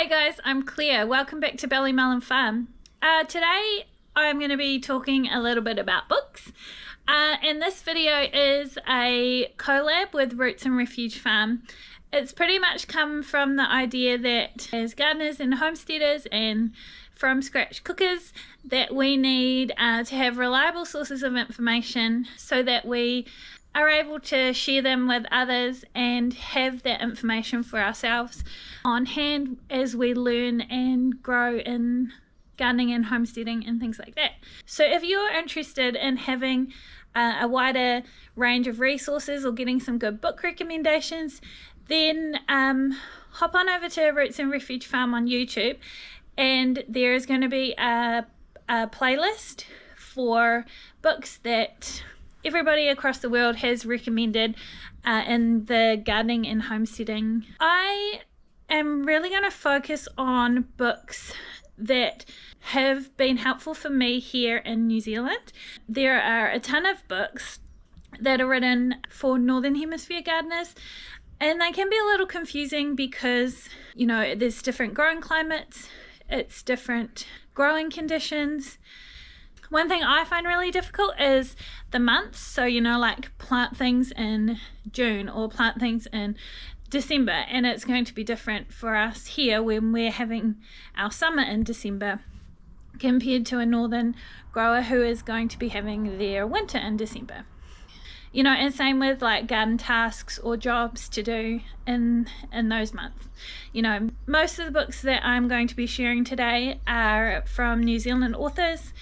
Hey guys, I'm Claire. Welcome back to Ballymelon Farm. Today I'm going to be talking a little bit about books. And this video is a collab with Roots and Refuge Farm. It's pretty much come from the idea that as gardeners and homesteaders and from scratch cookers that we need to have reliable sources of information so that we are able to share them with others and have that information for ourselves on hand as we learn and grow in gardening and homesteading and things like that. So if you're interested in having a wider range of resources or getting some good book recommendations, then hop on over to Roots and Refuge Farm on YouTube, and there is going to be a playlist for books that everybody across the world has recommended in the gardening and homesteading. I am really going to focus on books that have been helpful for me here in New Zealand. There are a ton of books that are written for Northern Hemisphere gardeners, and they can be a little confusing because, you know, there's different growing climates, it's different growing conditions. One thing I find really difficult is the months. So, you know, like plant things in June or plant things in December, and it's going to be different for us here when we're having our summer in December compared to a northern grower who is going to be having their winter in December. You know, and same with like garden tasks or jobs to do in those months. You know, most of the books that I'm going to be sharing today are from New Zealand authors,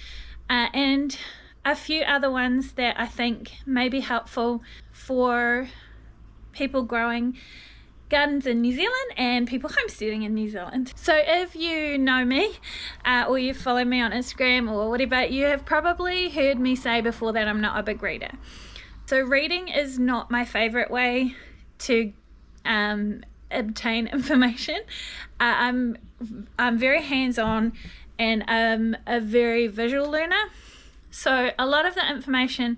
and a few other ones that I think may be helpful for people growing gardens in New Zealand and people homesteading in New Zealand. So if you know me or you follow me on Instagram or whatever, you have probably heard me say before that I'm not a big reader. So reading is not my favorite way to obtain information. I'm very hands-on and I'm a very visual learner. So a lot of the information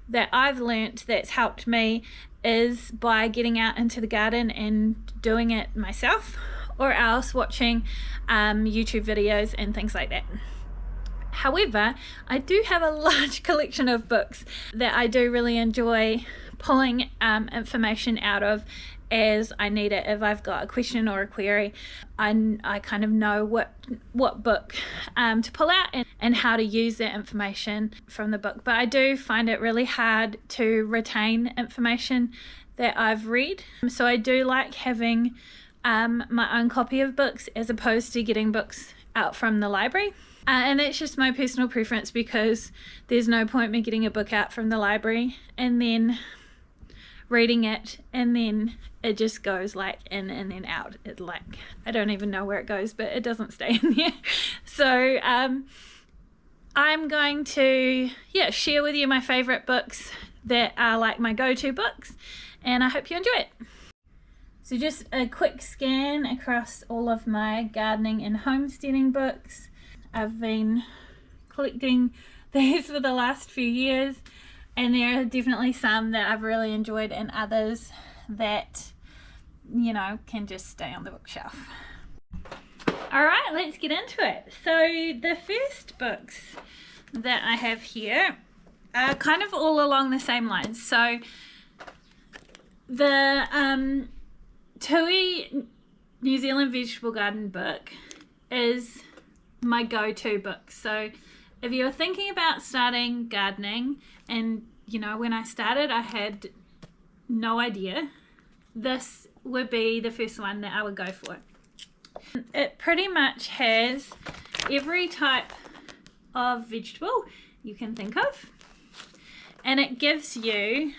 that I've learnt that's helped me is by getting out into the garden and doing it myself, or else watching YouTube videos and things like that. However, I do have a large collection of books that I do really enjoy pulling information out of as I need it. If I've got a question or a query, I kind of know what book to pull out and how to use that information from the book. But I do find it really hard to retain information that I've read. So I do like having my own copy of books as opposed to getting books out from the library. And that's just my personal preference, because there's no point me getting a book out from the library and then reading it and then it just goes like in and then out. It like, I don't even know where it goes, but it doesn't stay in there. So I'm going to share with you my favorite books that are like my go-to books, and I hope you enjoy it. So just a quick scan across all of my gardening and homesteading books. I've been collecting these for the last few years, and there are definitely some that I've really enjoyed and others that, you know, can just stay on the bookshelf. Alright, let's get into it. So the first books that I have here are kind of all along the same lines. So the Tui New Zealand Vegetable Garden book is my go-to book. So if you're thinking about starting gardening, and you know, when I started I had no idea, this would be the first one that I would go for. It pretty much has every type of vegetable you can think of, and it gives you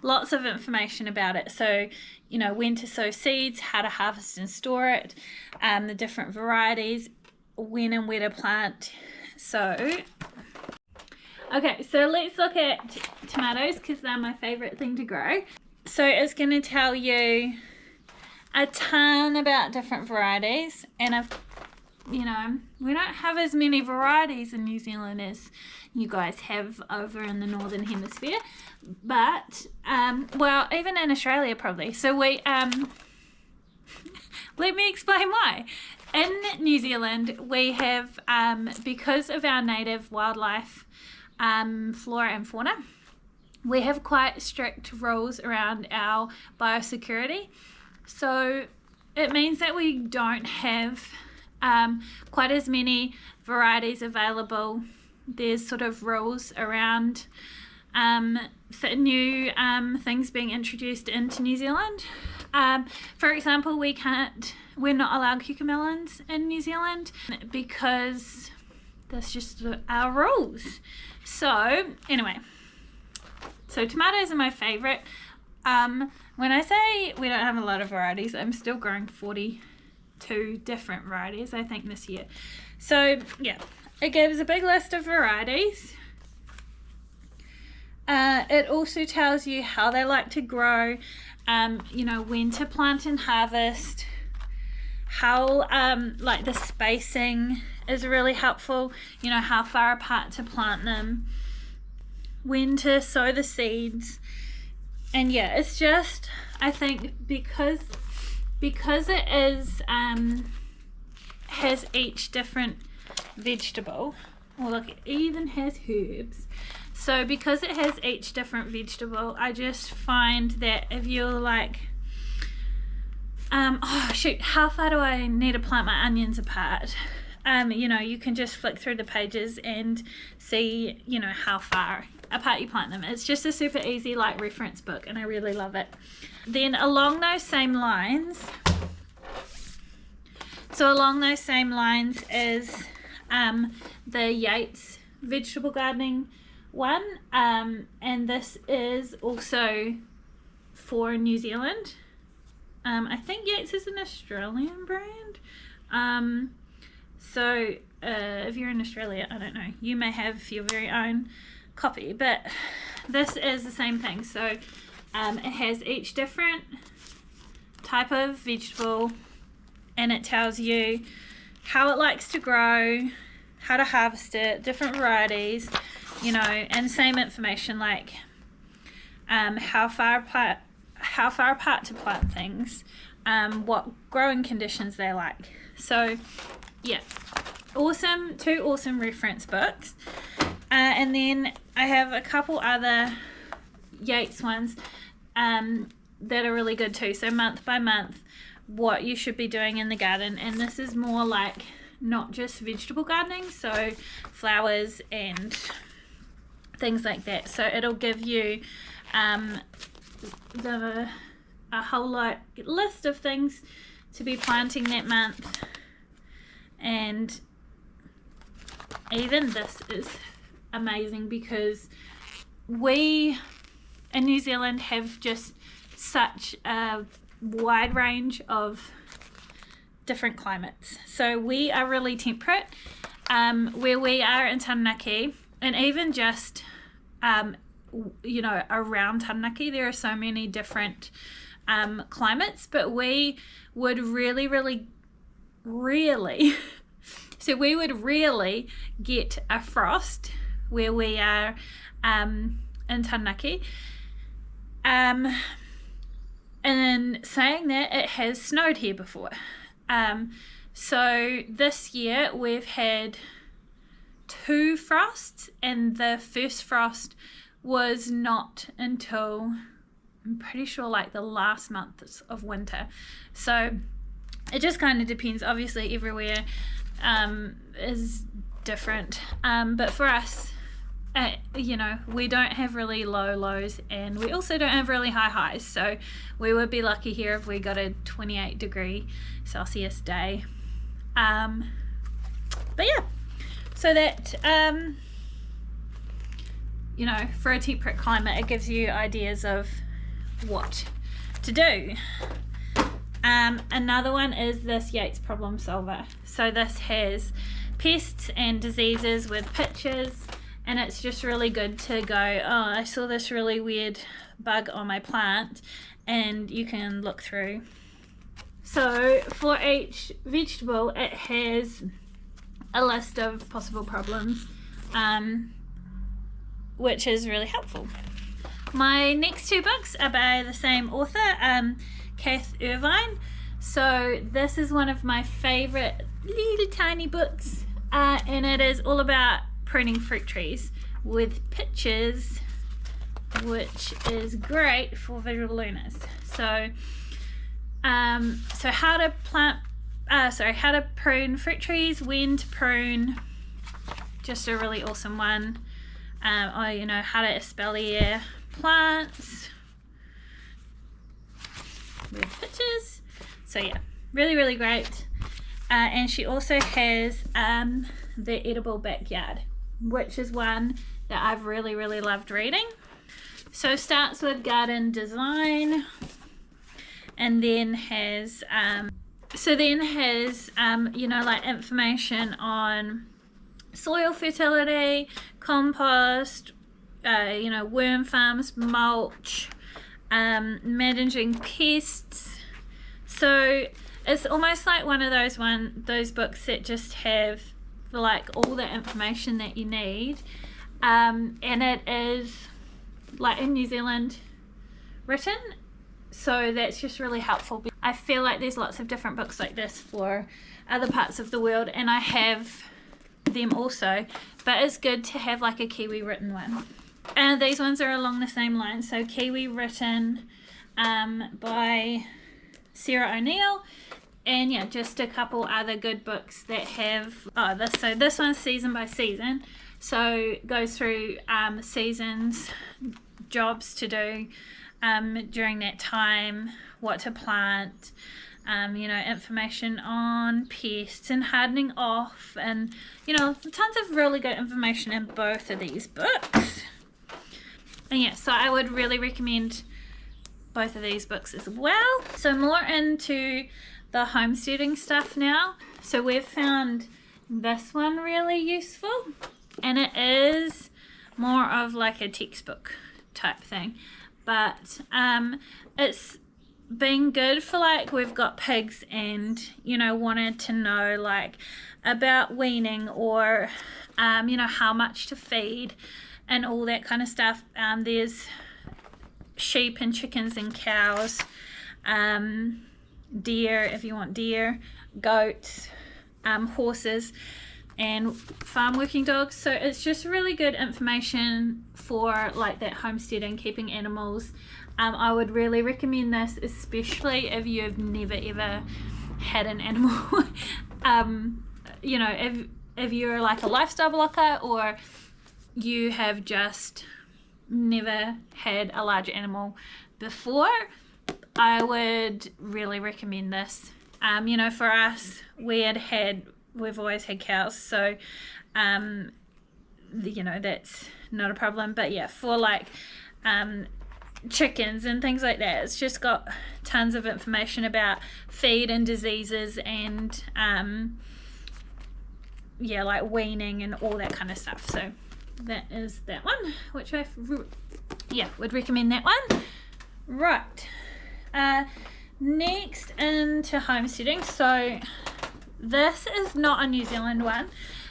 lots of information about it. So, you know, when to sow seeds, how to harvest and store it, the different varieties, when and where to plant. So okay, so let's look at tomatoes, because they're my favorite thing to grow. So it's going to tell you a ton about different varieties, and you know, we don't have as many varieties in New Zealand as you guys have over in the Northern Hemisphere, but well, even in Australia probably. So we Let me explain why. In New Zealand, we have, because of our native wildlife, flora and fauna, we have quite strict rules around our biosecurity. So it means that we don't have quite as many varieties available. There's sort of rules around new things being introduced into New Zealand. For example, we're not allowed cucamelons in New Zealand because that's just our rules. So anyway, so tomatoes are my favorite. When I say we don't have a lot of varieties, I'm still growing 42 different varieties, I think, this year. So yeah, it gives a big list of varieties. It also tells you how they like to grow, when to plant and harvest, how like the spacing is really helpful, how far apart to plant them, when to sow the seeds. And yeah, it's just, I think because it is has each different vegetable, or look, it even has herbs. So because it has each different vegetable, I just find that if you're like, oh shoot, how far do I need to plant my onions apart? You can just flick through the pages and see, how far apart you plant them. It's just a super easy like reference book, and I really love it. Then along those same lines, is the Yates vegetable gardening one, and this is also for New Zealand. I think Yates is an Australian brand. So if you're in Australia, I don't know, you may have your very own copy, but this is the same thing. So it has each different type of vegetable, and it tells you how it likes to grow, how to harvest it, different varieties, and same information like how far apart to plant things, what growing conditions they like. So yeah, two awesome reference books. And then I have a couple other Yates ones that are really good too. So month by month, what you should be doing in the garden, and this is more like not just vegetable gardening, so flowers and things like that. So it'll give you a whole list of things to be planting that month. And even this is amazing because we in New Zealand have just such a wide range of different climates. So we are really temperate, where we are in Taranaki, and even just around Taranaki there are so many different climates, but we would really so we would really get a frost where we are in Taranaki. And saying that, it has snowed here before. So this year we've had 2 frosts, and the first frost was not until, I'm pretty sure, like the last month of winter. So it just kind of depends. Obviously everywhere is different, but for us, we don't have really low lows, and we also don't have really high highs, so we would be lucky here if we got a 28 degree Celsius day. But yeah, so that for a temperate climate, it gives you ideas of what to do. Another one is this Yates problem solver. So this has pests and diseases with pictures, and it's just really good to go, oh, I saw this really weird bug on my plant, and you can look through. So for each vegetable, it has a list of possible problems, which is really helpful. My next 2 books are by the same author, Kath Irvine. So this is one of my favorite little tiny books, and it is all about pruning fruit trees with pictures, which is great for visual learners. So how to prune fruit trees, when to prune, just a really awesome one. Or how to espalier plants with pictures. So yeah, really great. And she also has the edible backyard, which is one that I've really loved reading. So starts with garden design, and then has like information on soil fertility, compost, worm farms, mulch, managing pests. So it's almost like one of those books that just have like all the information that you need, and it is like in New Zealand written, so that's just really helpful. I feel like there's lots of different books like this for other parts of the world, and I have them also, but it's good to have like a Kiwi written one. And these ones are along the same line. So Kiwi written by Sarah O'Neill, and yeah, just a couple other good books that have this one's season by season, so goes through seasons, jobs to do during that time, what to plant, information on pests and hardening off, and tons of really good information in both of these books. And yeah, so I would really recommend both of these books as well. So more into the homesteading stuff now. So we've found this one really useful, and it is more of like a textbook type thing, but it's been good for like we've got pigs and wanted to know like about weaning or how much to feed and all that kind of stuff. There's sheep and chickens and cows, deer if you want deer, goats, horses, and farm working dogs. So it's just really good information for like that homesteading, keeping animals. I would really recommend this, especially if you've never ever had an animal. If you're like a lifestyle blocker, or you have just never had a large animal before, I would really recommend this. For us, we've always had cows, so that's not a problem. But yeah, for like chickens and things like that, it's just got tons of information about feed and diseases and like weaning and all that kind of stuff. So that is that one, which I would recommend that one. Right, next into homesteading. So this is not a New Zealand one,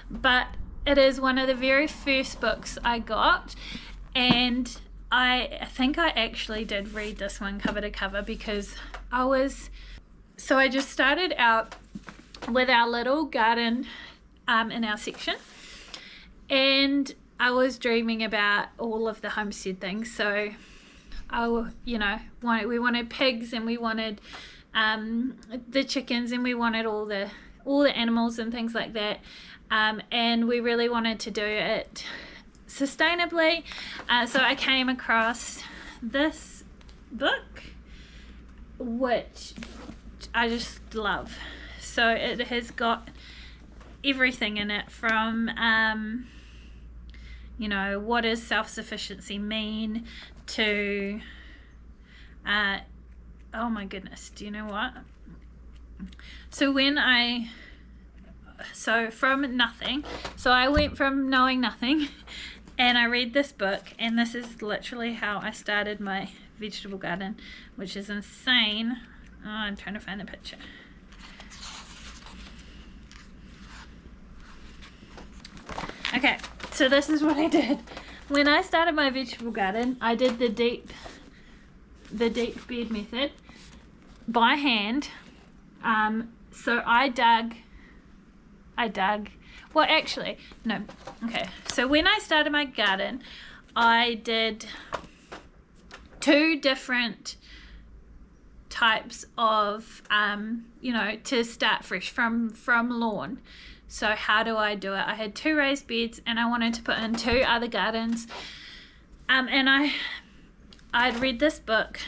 but it is one of the very first books I got, and I think I actually did read this one cover to cover because I just started out with our little garden in our section, and I was dreaming about all of the homestead things. So we wanted pigs, and we wanted the chickens, and we wanted all the animals and things like that, and we really wanted to do it sustainably. So I came across this book, which I just love. So it has got everything in it from what does self-sufficiency mean to oh my goodness, do you know what? So from nothing, so I went from knowing nothing and I read this book, and this is literally how I started my vegetable garden, which is insane. Oh, I'm trying to find the picture. Okay, so this is what I did. When I started my vegetable garden, I did the deep bed method by hand, So I dug, well actually, no, okay. So when I started my garden, I did 2 different types of, you know, to start fresh from lawn. So how do I do it? I had 2 raised beds and I wanted to put in 2 other gardens. And I'd read this book,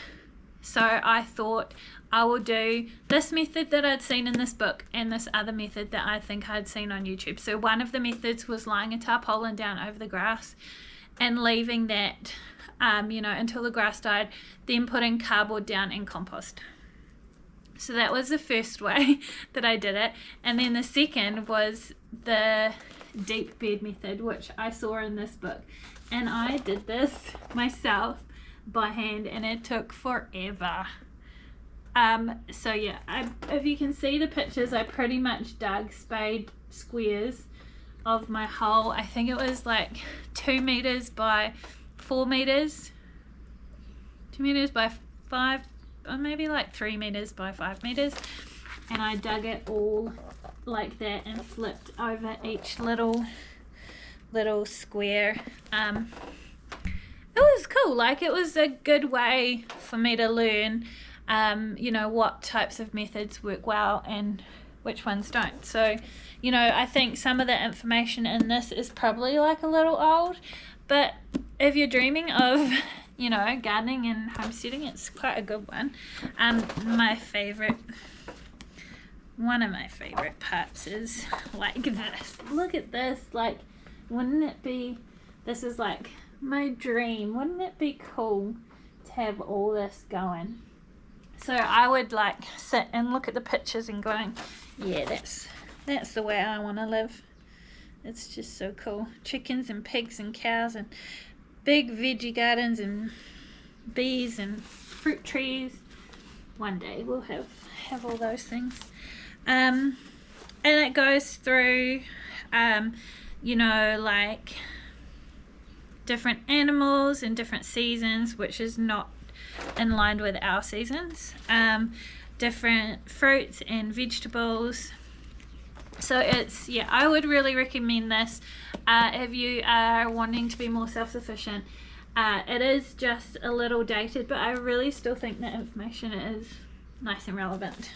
so I thought I will do this method that I'd seen in this book and this other method that I think I'd seen on YouTube. So one of the methods was lying a tarpaulin down over the grass and leaving that, you know, until the grass died, then putting cardboard down and compost. So that was the first way that I did it. And then the second was the deep bed method, which I saw in this book. And I did this myself by hand and it took forever. So yeah, if you can see the pictures, I pretty much dug spade squares of my hole. I think it was like 2 meters by 4 meters, 2 meters by 5, or maybe like 3 meters by 5 meters, and I dug it all like that and flipped over each little square. It was cool. Like, it was a good way for me to learn, you know, what types of methods work well and which ones don't. So, you know, I think some of the information in this is probably like a little old, but if you're dreaming of, you know, gardening and homesteading, it's quite a good one. One of my favorite parts is like this. Look at this. Like, wouldn't it be, this is like my dream. Wouldn't it be cool to have all this going? So I would like sit and look at the pictures and going, yeah, that's the way I want to live. It's just so cool. Chickens and pigs and cows and big veggie gardens and bees and fruit trees. One day we'll have all those things. And it goes through, you know, like different animals and different seasons, which is not in line with our seasons. Different fruits and vegetables. So it's, yeah, I would really recommend this if you are wanting to be more self-sufficient. It is just a little dated, but I really still think the information is nice and relevant.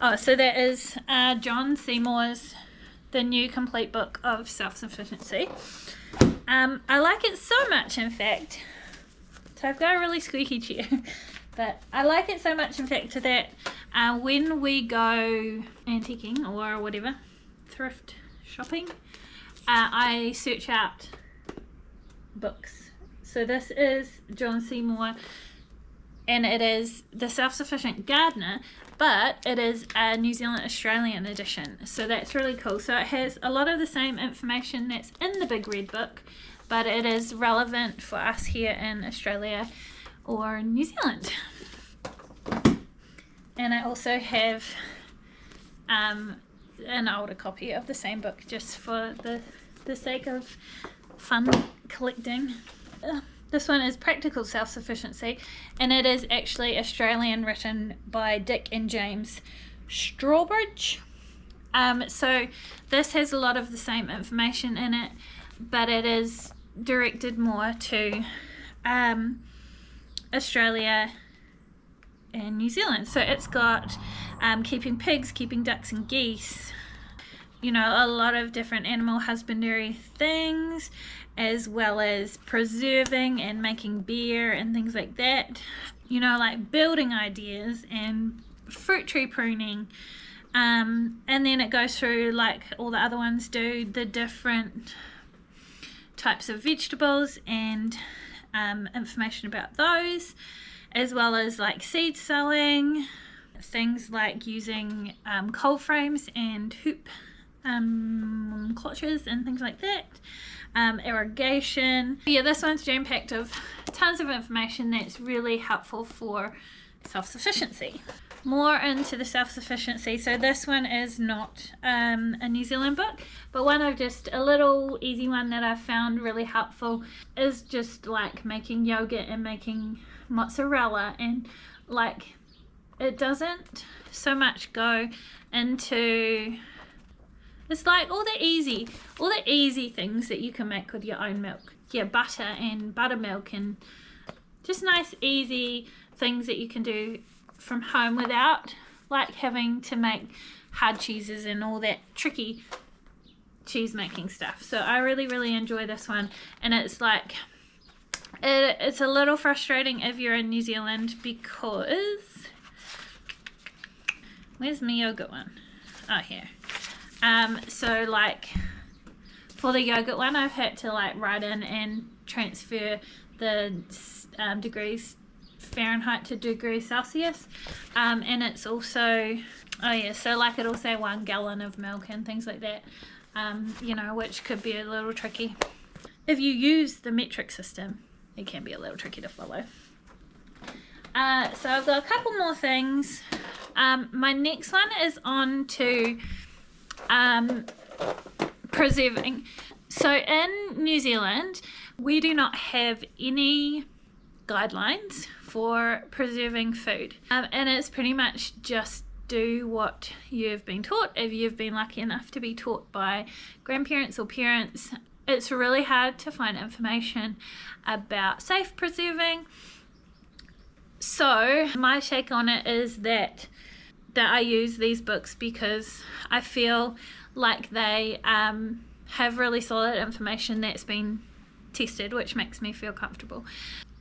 Oh, so that is John Seymour's The New Complete Book of Self-Sufficiency. I like it so much, in fact. So I've got a really squeaky chair, but I like it so much, in fact, that when we go antiquing or whatever, thrift shopping, I search out books. So this is John Seymour, and it is The Self-Sufficient Gardener, but it is a New Zealand Australian edition. So that's really cool. So it has a lot of the same information that's in the big red book, but it is relevant for us here in Australia or New Zealand. And I also have an older copy of the same book, just for the sake of fun collecting. This one is Practical Self-Sufficiency, and it is actually Australian, written by Dick and James Strawbridge. So this has a lot of the same information in it, but it is directed more to Australia and New Zealand. So it's got keeping pigs, keeping ducks and geese, you know, a lot of different animal husbandry things, as well as preserving and making beer and things like that, you know, like building ideas and fruit tree pruning. And then it goes through, like all the other ones do, the different types of vegetables and information about those, as well as like seed sowing, things like using cold frames and hoop clutches and things like that, irrigation. Yeah, this one's jam-packed of tons of information that's really helpful for self-sufficiency. More into the self-sufficiency. So this one is not a New Zealand book, but one of just a little easy one that I found really helpful is just like making yogurt and making mozzarella and like it doesn't so much go into, it's like all the easy things that you can make with your own milk. Yeah, butter and buttermilk and just nice easy things that you can do from home without like having to make hard cheeses and all that tricky cheese making stuff. So I really enjoy this one, and it's like it's a little frustrating if you're in New Zealand because where's my yogurt one? Oh, here. So like for the yogurt one, I've had to like write in and transfer the degrees Fahrenheit to degrees Celsius, and it's also, oh yeah, so like it'll say 1 gallon of milk and things like that, you know, which could be a little tricky. If you use the metric system, it can be a little tricky to follow. So I've got a couple more things. My next one is on to preserving. So in New Zealand, we do not have any guidelines for preserving food, and it's pretty much just do what you've been taught. If you've been lucky enough to be taught by grandparents or parents, it's really hard to find information about safe preserving. So my take on it is that I use these books because I feel like they have really solid information that's been tested, which makes me feel comfortable.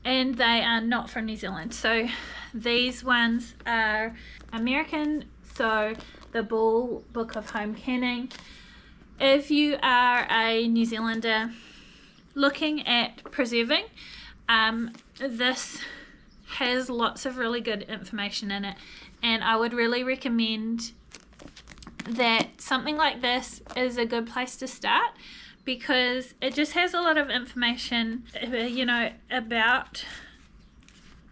And they are not from New Zealand. So these ones are American, so the Bull Book of Home Canning. If you are a New Zealander looking at preserving, this has lots of really good information in it, and I would really recommend that something like this is a good place to start, because it just has a lot of information, you know, about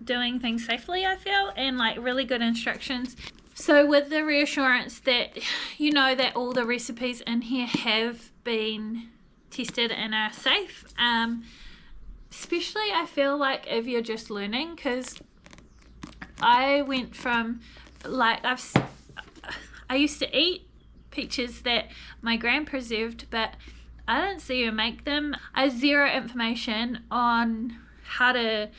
doing things safely, I feel, and like really good instructions. So with the reassurance that you know that all the recipes in here have been tested and are safe, especially I feel like if you're just learning, because I went from like I used to eat peaches that my gran preserved, but I didn't see her make them. I have zero information on how to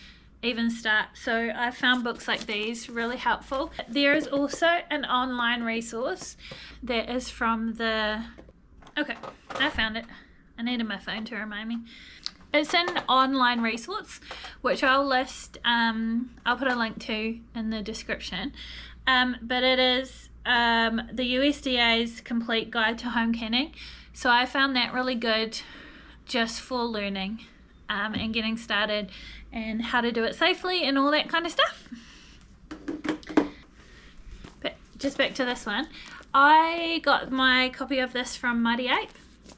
even start, so I found books like these really helpful. There is also an online resource that is from the, okay, I found it. I needed my phone to remind me. It's an online resource, which I'll list, I'll put a link to in the description, but it is the USDA's Complete Guide to Home Canning. So I found that really good just for learning and getting started and how to do it safely and all that kind of stuff. But just back to this one. I got my copy of this from Mighty Ape.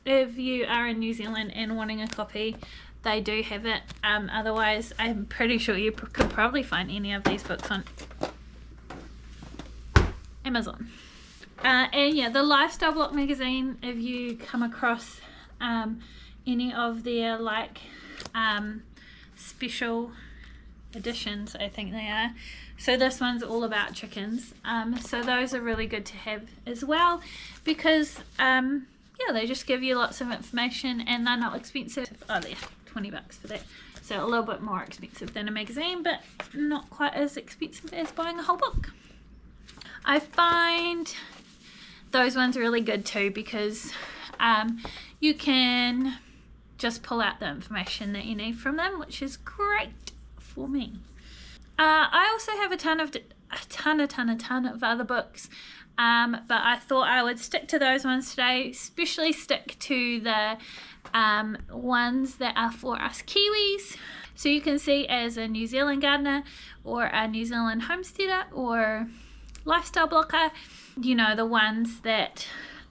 If you are in New Zealand and wanting a copy, they do have it. Otherwise, I'm pretty sure you could probably find any of these books on Amazon. And yeah, the Lifestyle Block magazine, if you come across any of their like special editions, I think they are. So this one's all about chickens. So those are really good to have as well, because yeah, they just give you lots of information and they're not expensive. Oh, they're $20 for that. So a little bit more expensive than a magazine, but not quite as expensive as buying a whole book. I find those ones really good too, because you can just pull out the information that you need from them, which is great for me. I also have a ton of other books, but I thought I would stick to those ones today, especially stick to the ones that are for us Kiwis. So you can see, as a New Zealand gardener or a New Zealand homesteader or lifestyle blocker, you know, the ones that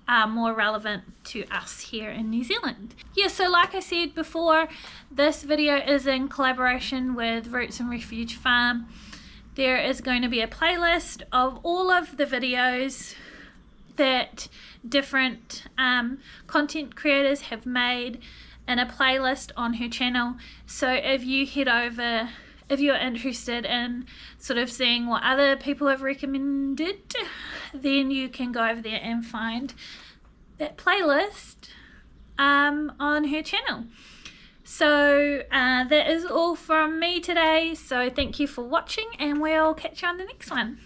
are more relevant to us here in New Zealand. Yeah, so like I said before, this video is in collaboration with Roots and Refuge Farm. There is going to be a playlist of all of the videos that different content creators have made in a playlist on her channel. So if you head over if you're interested in sort of seeing what other people have recommended, then you can go over there and find that playlist on her channel. So that is all from me today. So thank you for watching, and we'll catch you on the next one.